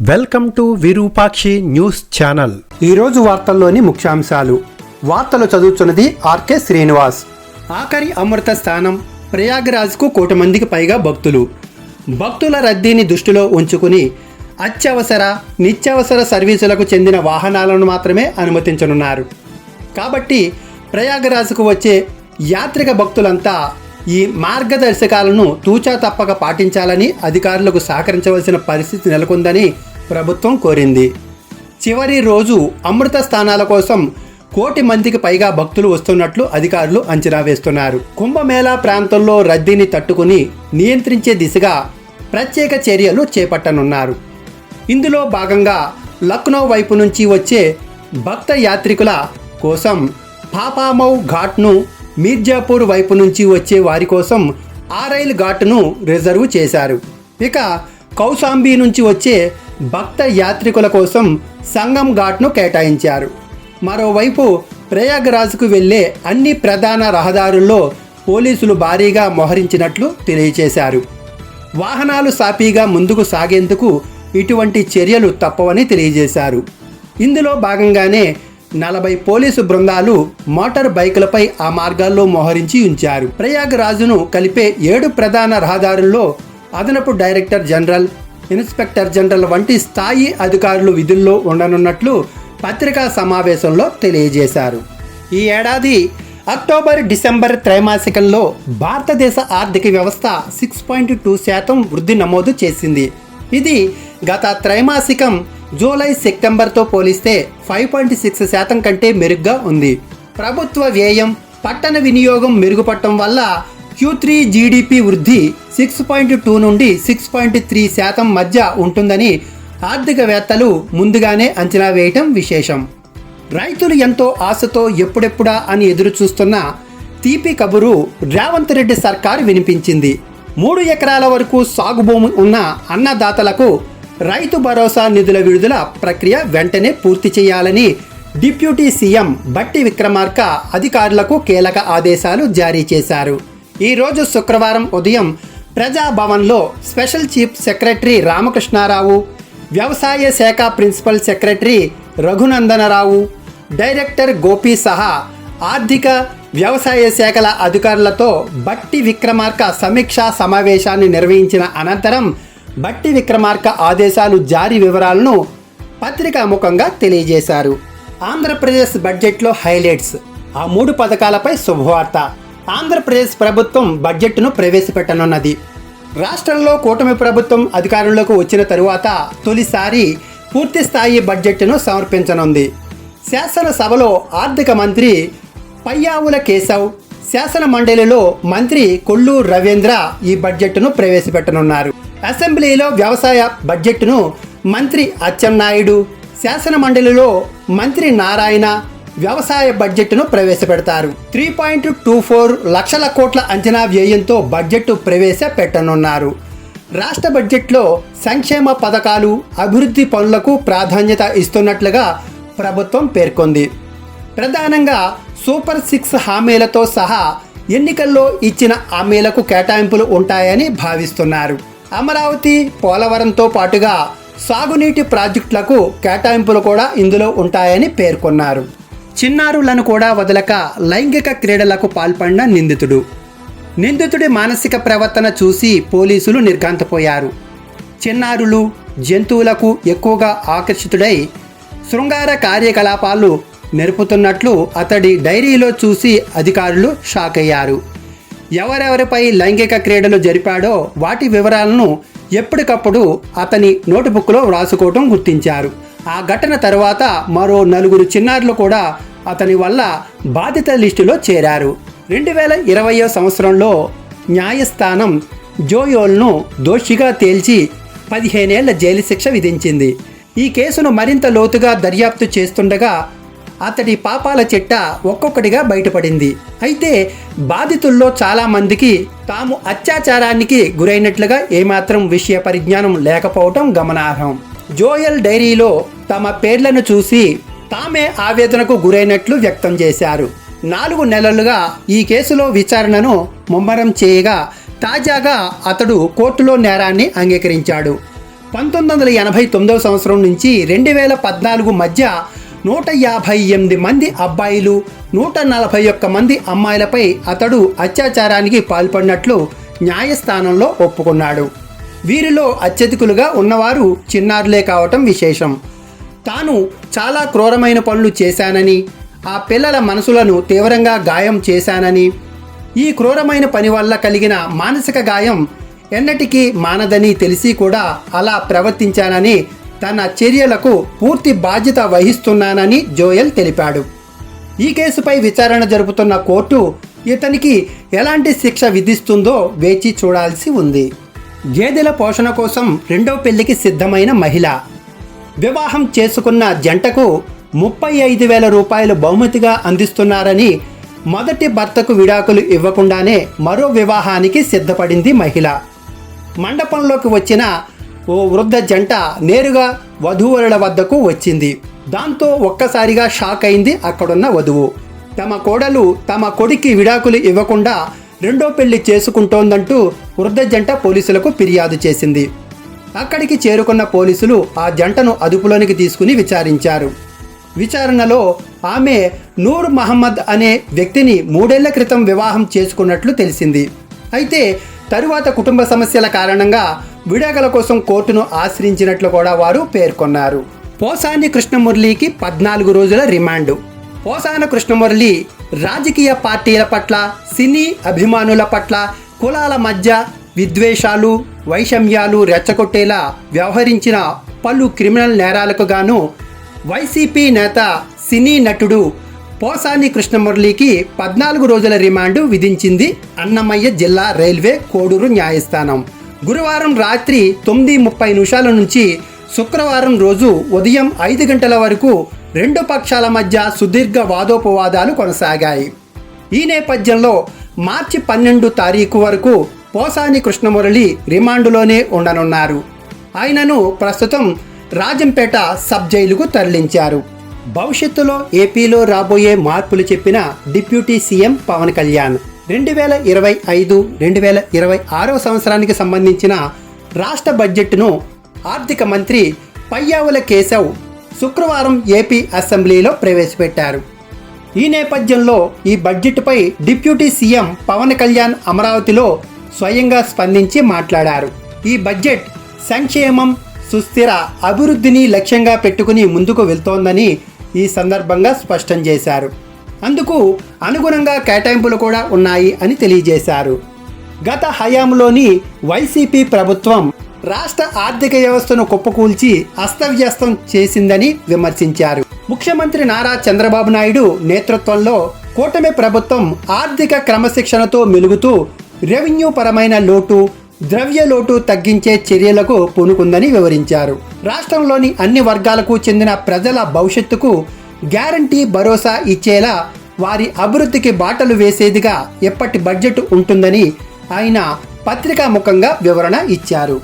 Welcome to Virupakshi news channel. ఈరోజు వార్తల్లోని ముఖ్యాంశాలు. వార్తలు చదువుతున్నది ఆర్కే శ్రీనివాస్. ఆఖరి అమృత స్థానం ప్రయాగరాజ్కు 1 కోటి మందికి పైగా భక్తులు. భక్తుల రద్దీని దృష్టిలో ఉంచుకుని అత్యవసర నిత్యావసర సర్వీసులకు చెందిన వాహనాలను మాత్రమే అనుమతించనున్నారు. కాబట్టి ప్రయాగరాజ్కు వచ్చే యాత్రిక భక్తులంతా ఈ మార్గదర్శకాలను తూచా తప్పక పాటించాలని అధికారులకు సహకరించవలసిన పరిస్థితి నెలకొందని ప్రభుత్వం కోరింది. చివరి రోజు అమృత స్థానాల కోసం 1 కోటి మందికి పైగా భక్తులు వస్తున్నట్లు అధికారులు అంచనా వేస్తున్నారు. కుంభమేళా ప్రాంతంలో రద్దీని తట్టుకుని నియంత్రించే దిశగా ప్రత్యేక చర్యలు చేపట్టనున్నారు. ఇందులో భాగంగా లక్నో వైపు నుంచి వచ్చే భక్త యాత్రికుల కోసం పాపామౌ ఘాట్ను, మీర్జాపూర్ వైపు నుంచి వచ్చే వారి కోసం ఆరైల్ ఘాట్ను రిజర్వ్ చేశారు. ఇక కౌశాంబి నుంచి వచ్చే భక్త యాత్రికుల కోసం సంగం ఘాట్ను కేటాయించారు. మరోవైపు ప్రయాగరాజ్కు వెళ్లే అన్ని ప్రధాన రహదారుల్లో పోలీసులు భారీగా మోహరించినట్లు తెలియజేశారు. వాహనాలు సాఫీగా ముందుకు సాగేందుకు ఇటువంటి చర్యలు తప్పవని తెలియజేశారు. ఇందులో భాగంగానే 40 పోలీసు బృందాలు మోటార్ బైకులపై ఆ మార్గాల్లో మోహరించి ఉంచారు. ప్రయాగరాజును కలిపే 7 ప్రధాన రహదారుల్లో అదనపు డైరెక్టర్ జనరల్, ఇన్స్పెక్టర్ జనరల్ వంటి స్థాయి అధికారులు విధుల్లో ఉండనున్నట్లు పత్రికా సమావేశంలో తెలియజేశారు. ఈ ఏడాది అక్టోబర్-డిసెంబర్ త్రైమాసికంలో భారతదేశ ఆర్థిక వ్యవస్థ 6.2% వృద్ధి నమోదు చేసింది. ఇది గత త్రైమాసికం జూలై-సెప్టెంబర్తో పోలిస్తే 5.6% కంటే మెరుగ్గా ఉంది. ప్రభుత్వ వ్యయం, పట్టణ వినియోగం మెరుగుపడటం వల్ల Q3 జీడిపి వృద్ధి 6.2 నుండి 6.3% మధ్య ఉంటుందని ఆర్థికవేత్తలు ముందుగానే అంచనా వేయటం విశేషం. రైతులు ఎంతో ఆశతో ఎప్పుడెప్పుడా అని ఎదురు చూస్తున్న తీపి కబురు రేవంత్ రెడ్డి సర్కారు వినిపించింది. 3 ఎకరాల వరకు సాగు భూమి ఉన్న అన్నదాతలకు రైతు భరోసా నిధుల విడుదల ప్రక్రియ వెంటనే పూర్తి చేయాలని డిప్యూటీ సీఎం బట్టి విక్రమార్క అధికారులకు కీలక ఆదేశాలు జారీ చేశారు. ఈరోజు శుక్రవారం ఉదయం ప్రజాభవన్లో స్పెషల్ చీఫ్ సెక్రటరీ రామకృష్ణారావు, వ్యవసాయ శాఖ principal secretary Raghunandana Rao, director Gopi సహా ఆర్థిక, వ్యవసాయ శాఖల అధికారులతో బట్టి విక్రమార్క సమీక్షా సమావేశాన్ని నిర్వహించిన అనంతరం బట్టి విక్రమార్క ఆదేశాలు జారీ వివరాలను పత్రికాముఖంగా తెలియజేశారు. ఆంధ్రప్రదేశ్ బడ్జెట్లో హైలైట్స్. ఆ 3 పథకాలపై శుభవార్త. ఆంధ్రప్రదేశ్ ప్రభుత్వం బడ్జెట్ను ప్రవేశపెట్టనున్నది. రాష్ట్రంలో కూటమి ప్రభుత్వం అధికారంలోకి వచ్చిన తరువాత తొలిసారి పూర్తిస్థాయి బడ్జెట్ను సమర్పించనుంది. శాసనసభలో ఆర్థిక మంత్రి పయ్యావుల కేశవ్, శాసన మండలిలో మంత్రి కొల్లు రవీంద్ర ఈ బడ్జెట్ను ప్రవేశపెట్టనున్నారు. అసెంబ్లీలో వ్యవసాయ బడ్జెట్ను మంత్రి అచ్చెన్నాయుడు, శాసన మండలిలో మంత్రి నారాయణ వ్యవసాయ బడ్జెట్ను ప్రవేశపెడతారు. 3.24 లక్షల కోట్ల అంచనా వ్యయంతో బడ్జెట్ ప్రవేశపెట్టనున్నారు. రాష్ట్ర బడ్జెట్లో సంక్షేమ పథకాలు, అభివృద్ధి పనులకు ప్రాధాన్యత ఇస్తున్నట్లుగా ప్రభుత్వం పేర్కొంది. ప్రధానంగా సూపర్ 6 హామీలతో సహా ఎన్నికల్లో ఇచ్చిన హామీలకు కేటాయింపులు ఉంటాయని భావిస్తున్నారు. అమరావతి, పోలవరంతో పాటుగా సాగునీటి ప్రాజెక్టులకు కేటాయింపులు కూడా ఇందులో ఉంటాయని పేర్కొన్నారు. చిన్నారులను కూడా వదలక లైంగిక క్రీడలకు పాల్పడిన నిందితుడి మానసిక ప్రవర్తన చూసి పోలీసులు నిర్ఘాంతపోయారు. చిన్నారులు, జంతువులకు ఎక్కువగా ఆకర్షితుడై శృంగార కార్యకలాపాలు నెరుపుతున్నట్లు అతడి డైరీలో చూసి అధికారులు షాక్ అయ్యారు. ఎవరెవరిపై లైంగిక క్రీడలు జరిపాడో వాటి వివరాలను ఎప్పటికప్పుడు అతని నోటుబుక్లో వ్రాసుకోవటం గుర్తించారు. ఆ ఘటన తర్వాత మరో 4 చిన్నారులు కూడా అతని వల్ల బాధిత లిస్టులో చేరారు. 2020 సంవత్సరంలో న్యాయస్థానం జోయోల్ను దోషిగా తేల్చి 15 ఏళ్ల జైలు శిక్ష విధించింది. ఈ కేసును మరింత లోతుగా దర్యాప్తు చేస్తుండగా అతడి పాపాల చిట్ట ఒక్కొక్కటిగా బయటపడింది. అయితే బాధితుల్లో చాలామందికి తాము అత్యాచారానికి గురైనట్లుగా ఏమాత్రం విషయ పరిజ్ఞానం లేకపోవటం గమనార్హం. జోయల్ డైరీలో తమ పేర్లను చూసి తామే ఆవేదనకు గురైనట్లు వ్యక్తం చేశారు. 4 నెలలుగా ఈ కేసులో విచారణను ముమ్మరం చేయగా తాజాగా అతడు కోర్టులో నేరాన్ని అంగీకరించాడు. 1989 సంవత్సరం నుంచి 2014 మధ్య 158 మంది అబ్బాయిలు 141 మంది అమ్మాయిలపై అతడు అత్యాచారానికి పాల్పడినట్లు న్యాయస్థానంలో ఒప్పుకున్నాడు. వీరిలో అత్యధికులుగా ఉన్నవారు చిన్నారులే కావటం విశేషం. తాను చాలా క్రూరమైన పనులు చేశానని, ఆ పిల్లల మనసులను తీవ్రంగా గాయం చేశానని, ఈ క్రూరమైన పని వల్ల కలిగిన మానసిక గాయం ఎన్నటికీ మానదని తెలిసి కూడా అలా ప్రవర్తించానని, తన చర్యలకు పూర్తి బాధ్యత వహిస్తున్నానని జోయల్ తెలిపాడు. ఈ కేసుపై విచారణ జరుపుతున్న కోర్టు ఇతనికి ఎలాంటి శిక్ష విధిస్తుందో వేచి చూడాల్సి ఉంది. గేదెల పోషణ కోసం రెండో పెళ్లికి సిద్ధమైన మహిళ. వివాహం చేసుకున్న జంటకు 35,000 రూపాయలు బహుమతిగా అందిస్తున్నారని మొదటి భర్తకు విడాకులు ఇవ్వకుండానే మరో వివాహానికి సిద్ధపడింది మహిళ. మండపంలోకి వచ్చిన ఓ వృద్ధ జంట నేరుగా వధూవరుల వద్దకు వచ్చింది. దాంతో ఒక్కసారిగా షాక్ అయింది అక్కడున్న వధువు. తమ కోడలు తమ కొడుక్కి విడాకులు ఇవ్వకుండా రెండో పెళ్లి చేసుకుంటోందంటూ వృద్ధ జంట పోలీసులకు ఫిర్యాదు చేసింది. అక్కడికి చేరుకున్న పోలీసులు ఆ జంటను అదుపులోనికి తీసుకుని విచారించారు. విచారణలో ఆమె నూర్ మహమ్మద్ అనే వ్యక్తిని 3 ఏళ్ల క్రితం వివాహం చేసుకున్నట్లు తెలిసింది. అయితే తరువాత కుటుంబ సమస్యల కారణంగా విడాకుల కోసం కోర్టును ఆశ్రయించినట్లు కూడా వారు పేర్కొన్నారు. పోసాని కృష్ణమురళికి 14 రోజుల రిమాండ్. పోసాన కృష్ణమురళి రాజకీయ పార్టీల పట్ల, సినీ అభిమానుల పట్ల కులాల మధ్య విద్వేషాలు, వైషమ్యాలు రెచ్చగొట్టేలా వ్యవహరించిన పలు క్రిమినల్ నేరాలకు గాను వైసీపీ నేత, సినీ నటుడు పోసాని కృష్ణమురళికి 14 రోజుల రిమాండ్ విధించింది అన్నమయ్య జిల్లా రైల్వే కోడూరు న్యాయస్థానం. గురువారం రాత్రి 9:30 నుంచి శుక్రవారం రోజు ఉదయం 5 గంటల వరకు రెండు పక్షాల మధ్య సుదీర్ఘ వాదోపవాదాలు కొనసాగాయి. ఈ నేపథ్యంలో మార్చి 12 తారీఖు వరకు పోసాని కృష్ణమురళి రిమాండులోనే ఉండనున్నారు. ఆయనను ప్రస్తుతం రాజంపేట సబ్ జైలుకు తరలించారు. భవిష్యత్తులో ఏపీలో రాబోయే మార్పులు చెప్పిన డిప్యూటీ సీఎం పవన్ కళ్యాణ్ 2025-2026 సంవత్సరానికి సంబంధించిన రాష్ట్ర బడ్జెట్ను ఆర్థిక మంత్రి పయ్యావుల కేశవ్ శుక్రవారం ఏపీ అసెంబ్లీలో ప్రవేశపెట్టారు. ఈ నేపథ్యంలో ఈ బడ్జెట్పై డిప్యూటీ సీఎం పవన్ కళ్యాణ్ అమరావతిలో స్వయంగా స్పందించి మాట్లాడారు. ఈ బడ్జెట్ సంక్షేమం, సుస్థిర అభివృద్ధిని లక్ష్యంగా పెట్టుకుని ముందుకు వెళ్తోందని ఈ సందర్భంగా స్పష్టం చేశారు. అందుకు అనుగుణంగా కేటాయింపులు కూడా ఉన్నాయి అని తెలియజేశారు. గత హయాంలోని వైసీపీ ప్రభుత్వం రాష్ట్ర ఆర్థిక వ్యవస్థను కుప్పకూల్చి అస్తవ్యస్తం చేసిందని విమర్శించారు. ముఖ్యమంత్రి నారా చంద్రబాబు నాయుడు నేతృత్వంలో కూటమి ప్రభుత్వం ఆర్థిక క్రమశిక్షణతో మెలుగుతూ రెవెన్యూ పరమైన లోటు, ద్రవ్య లోటు తగ్గించే చర్యలకు పూనుకుందని వివరించారు. రాష్ట్రంలోని అన్ని వర్గాలకు చెందిన ప్రజల భవిష్యత్తుకు గ్యారంటీ భరోసా ఇచ్చేలా వారి అభివృద్ధికి బాటలు వేసేదిగా ఎప్పటి బడ్జెట్ ఉంటుందని ఆయన పత్రికాముఖంగా వివరణ ఇచ్చారు.